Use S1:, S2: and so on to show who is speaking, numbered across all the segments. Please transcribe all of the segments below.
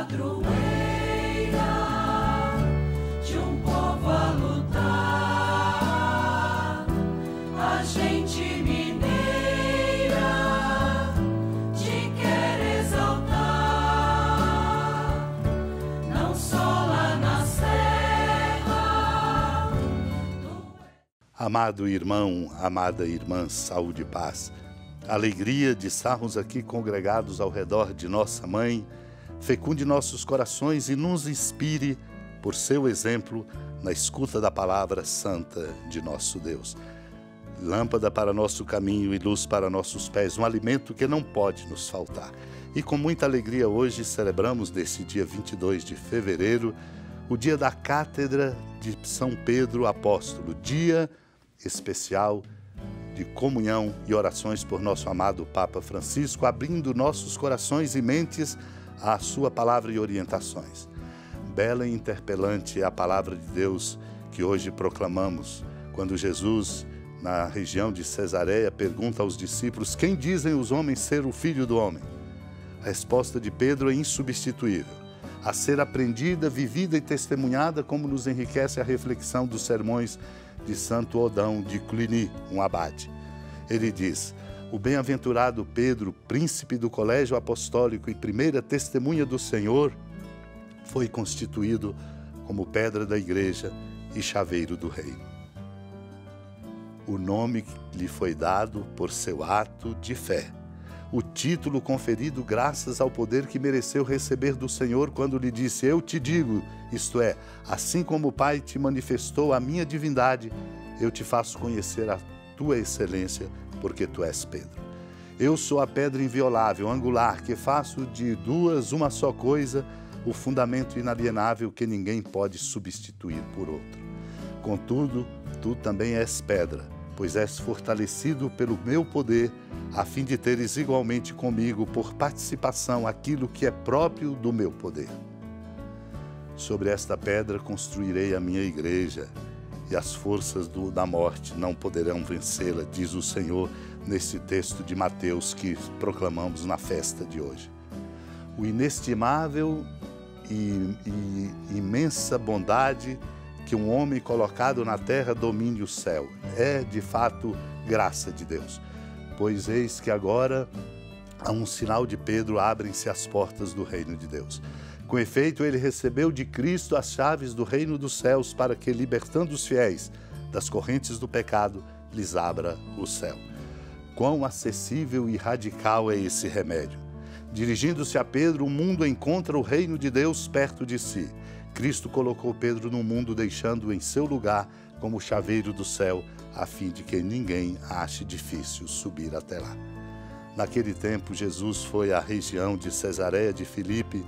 S1: padroeira de um povo a lutar, a gente mineira te quer exaltar, não só lá na serra.
S2: Amado irmão, amada irmã, saúde e paz. Alegria de estarmos aqui congregados ao redor de nossa mãe, fecunde nossos corações e nos inspire por seu exemplo na escuta da palavra santa de nosso Deus. Lâmpada para nosso caminho e luz para nossos pés, um alimento que não pode nos faltar. E com muita alegria hoje celebramos nesse dia 22 de fevereiro, o dia da Cátedra de São Pedro Apóstolo, dia especial de comunhão e orações por nosso amado Papa Francisco, abrindo nossos corações e mentes à sua palavra e orientações. Bela e interpelante é a palavra de Deus que hoje proclamamos, quando Jesus, na região de Cesareia, pergunta aos discípulos: quem dizem os homens ser o Filho do Homem? A resposta de Pedro é insubstituível, a ser aprendida, vivida e testemunhada, como nos enriquece a reflexão dos sermões de Santo Odão de Cluny, um abade. Ele diz: o bem-aventurado Pedro, príncipe do colégio apostólico e primeira testemunha do Senhor, foi constituído como pedra da igreja e chaveiro do reino. O nome lhe foi dado por seu ato de fé. O título conferido graças ao poder que mereceu receber do Senhor quando lhe disse: eu te digo, isto é, assim como o Pai te manifestou a minha divindade, eu te faço conhecer a tua excelência, porque tu és Pedro. Eu sou a pedra inviolável, angular, que faço de duas uma só coisa, o fundamento inalienável que ninguém pode substituir por outro. Contudo, tu também és pedra, pois és fortalecido pelo meu poder, a fim de teres igualmente comigo, por participação, aquilo que é próprio do meu poder. Sobre esta pedra construirei a minha igreja, e as forças da morte não poderão vencê-la, diz o Senhor nesse texto de Mateus que proclamamos na festa de hoje. O inestimável e imensa bondade que um homem colocado na terra domine o céu. É, de fato, graça de Deus. Pois eis que agora, a um sinal de Pedro, abrem-se as portas do reino de Deus. Com efeito, ele recebeu de Cristo as chaves do reino dos céus para que, libertando os fiéis das correntes do pecado, lhes abra o céu. Quão acessível e radical é esse remédio! Dirigindo-se a Pedro, o mundo encontra o reino de Deus perto de si. Cristo colocou Pedro no mundo, deixando-o em seu lugar como chaveiro do céu, a fim de que ninguém ache difícil subir até lá. Naquele tempo, Jesus foi à região de Cesareia de Filipe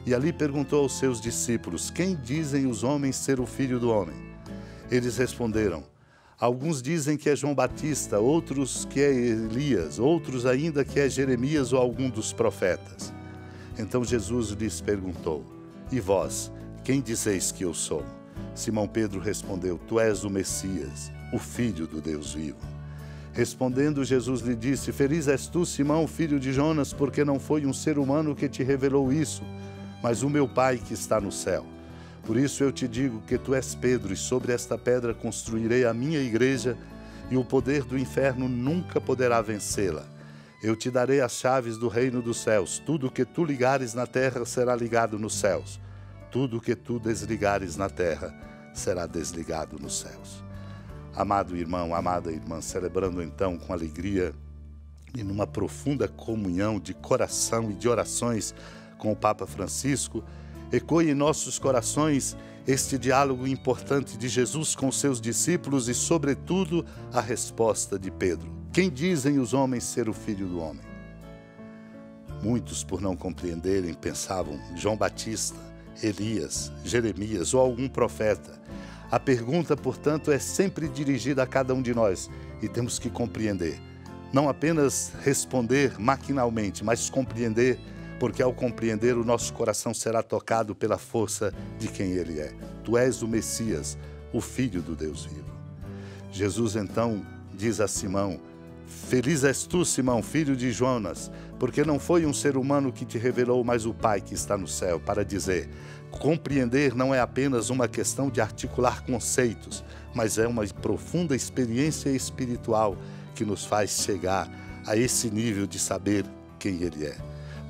S2: e ali perguntou aos seus discípulos: quem dizem os homens ser o Filho do Homem? Eles responderam: alguns dizem que é João Batista, outros que é Elias, outros ainda que é Jeremias ou algum dos profetas. Então Jesus lhes perguntou: e vós, quem dizeis que eu sou? Simão Pedro respondeu: tu és o Messias, o Filho do Deus vivo. Respondendo, Jesus lhe disse: feliz és tu, Simão, filho de Jonas, porque não foi um ser humano que te revelou isso, mas o meu Pai que está no céu. Por isso eu te digo que tu és Pedro, e sobre esta pedra construirei a minha igreja, e o poder do inferno nunca poderá vencê-la. Eu te darei as chaves do reino dos céus. Tudo o que tu ligares na terra será ligado nos céus. Tudo o que tu desligares na terra será desligado nos céus. Amado irmão, amada irmã, celebrando então com alegria e numa profunda comunhão de coração e de orações com o Papa Francisco, ecoe em nossos corações este diálogo importante de Jesus com seus discípulos e, sobretudo, a resposta de Pedro: quem dizem os homens ser o Filho do Homem? Muitos, por não compreenderem, pensavam João Batista, Elias, Jeremias ou algum profeta. A pergunta, portanto, é sempre dirigida a cada um de nós e temos que compreender. Não apenas responder maquinalmente, mas compreender, porque ao compreender o nosso coração será tocado pela força de quem Ele é. Tu és o Messias, o Filho do Deus vivo. Jesus então diz a Simão: Feliz és tu, Simão, filho de Jonas, porque não foi um ser humano que te revelou, mas o Pai que está no céu, para dizer: compreender não é apenas uma questão de articular conceitos, mas é uma profunda experiência espiritual que nos faz chegar a esse nível de saber quem Ele é.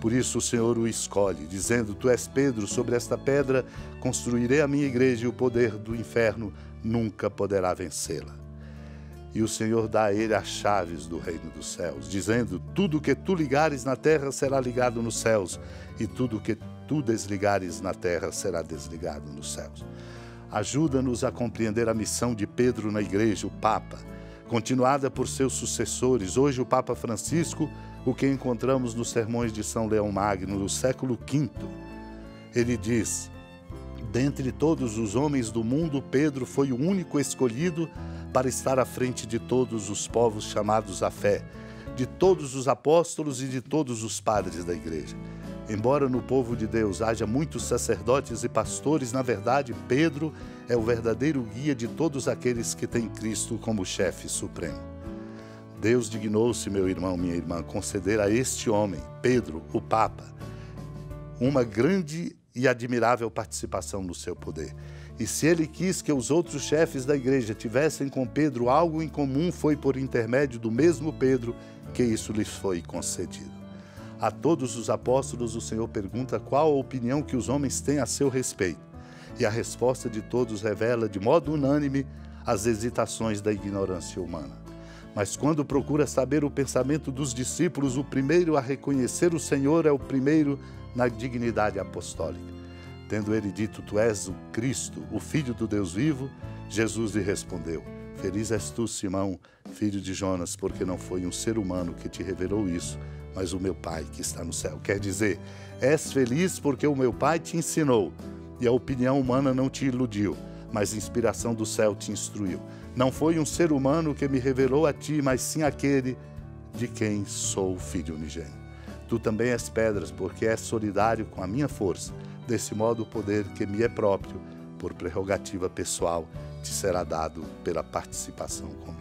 S2: Por isso o Senhor o escolhe, dizendo: tu és Pedro, sobre esta pedra construirei a minha igreja e o poder do inferno nunca poderá vencê-la. E o Senhor dá a ele as chaves do reino dos céus, dizendo: tudo que tu ligares na terra será ligado nos céus, e tudo que tu desligares na terra será desligado nos céus. Ajuda-nos a compreender a missão de Pedro na igreja, o Papa, continuada por seus sucessores, hoje o Papa Francisco, o que encontramos nos sermões de São Leão Magno, no século V. Ele diz: dentre todos os homens do mundo, Pedro foi o único escolhido para estar à frente de todos os povos chamados à fé, de todos os apóstolos e de todos os padres da igreja. Embora no povo de Deus haja muitos sacerdotes e pastores, na verdade, Pedro é o verdadeiro guia de todos aqueles que têm Cristo como chefe supremo. Deus dignou-se, meu irmão, minha irmã, conceder a este homem, Pedro, o Papa, uma grande e admirável participação no seu poder. E se ele quis que os outros chefes da igreja tivessem com Pedro algo em comum, foi por intermédio do mesmo Pedro que isso lhes foi concedido. A todos os apóstolos o Senhor pergunta qual a opinião que os homens têm a seu respeito. E a resposta de todos revela de modo unânime as hesitações da ignorância humana. Mas quando procura saber o pensamento dos discípulos, o primeiro a reconhecer o Senhor é o primeiro na dignidade apostólica. Tendo ele dito: tu és o Cristo, o Filho do Deus vivo, Jesus lhe respondeu: feliz és tu, Simão, filho de Jonas, porque não foi um ser humano que te revelou isso, mas o meu Pai que está no céu. Quer dizer, és feliz porque o meu Pai te ensinou, e a opinião humana não te iludiu, mas a inspiração do céu te instruiu. Não foi um ser humano que me revelou a ti, mas sim aquele de quem sou o Filho unigênito. Tu também és pedras, porque és solidário com a minha força. Desse modo, o poder que me é próprio, por prerrogativa pessoal, te será dado pela participação comigo.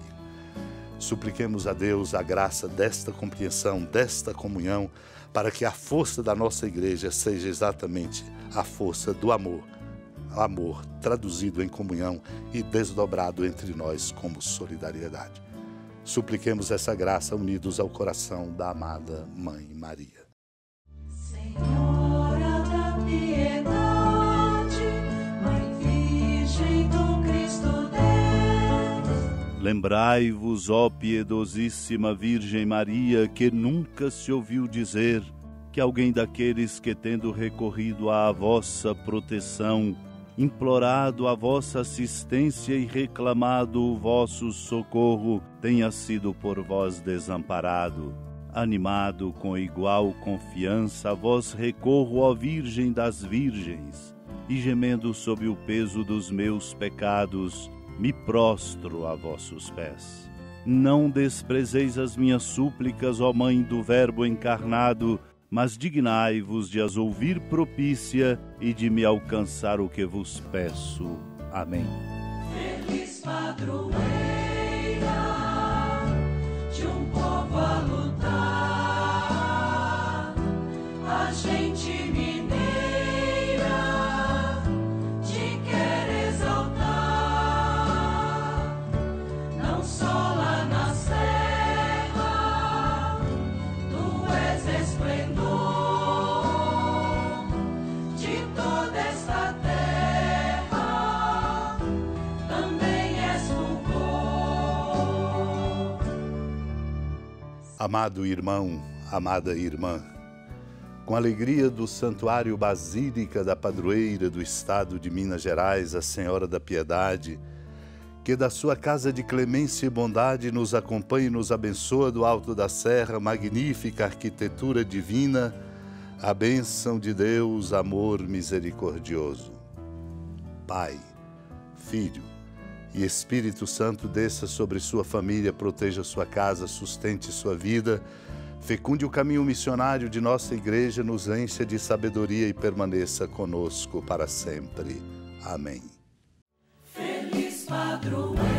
S2: Supliquemos a Deus a graça desta compreensão, desta comunhão, para que a força da nossa igreja seja exatamente a força do amor. Amor traduzido em comunhão e desdobrado entre nós como solidariedade. Supliquemos essa graça unidos ao coração da amada Mãe Maria.
S1: Senhora da piedade, Mãe Virgem do Cristo Deus.
S3: Lembrai-vos, ó piedosíssima Virgem Maria, que nunca se ouviu dizer que alguém daqueles que, tendo recorrido à vossa proteção, implorado a vossa assistência e reclamado o vosso socorro, tenha sido por vós desamparado. Animado com igual confiança, a vós recorro, ó Virgem das Virgens, e gemendo sob o peso dos meus pecados, me prostro a vossos pés. Não desprezeis as minhas súplicas, ó Mãe do Verbo encarnado, mas dignai-vos de as ouvir propícia e de me alcançar o que vos peço. Amém.
S1: Feliz padroeira de um povo a lutar, a gente mineira te quer exaltar, não só lá na serra, tu és esplendor de toda esta terra, também és fulgor.
S2: Amado irmão, amada irmã, com a alegria do Santuário Basílica da Padroeira do Estado de Minas Gerais, a Senhora da Piedade, que da sua casa de clemência e bondade nos acompanhe e nos abençoa do alto da serra, magnífica arquitetura divina, a bênção de Deus, amor misericordioso. Pai, Filho e Espírito Santo desça sobre sua família, proteja sua casa, sustente sua vida, fecunde o caminho missionário de nossa igreja, nos encha de sabedoria e permaneça conosco para sempre. Amém.
S1: Feliz padroeira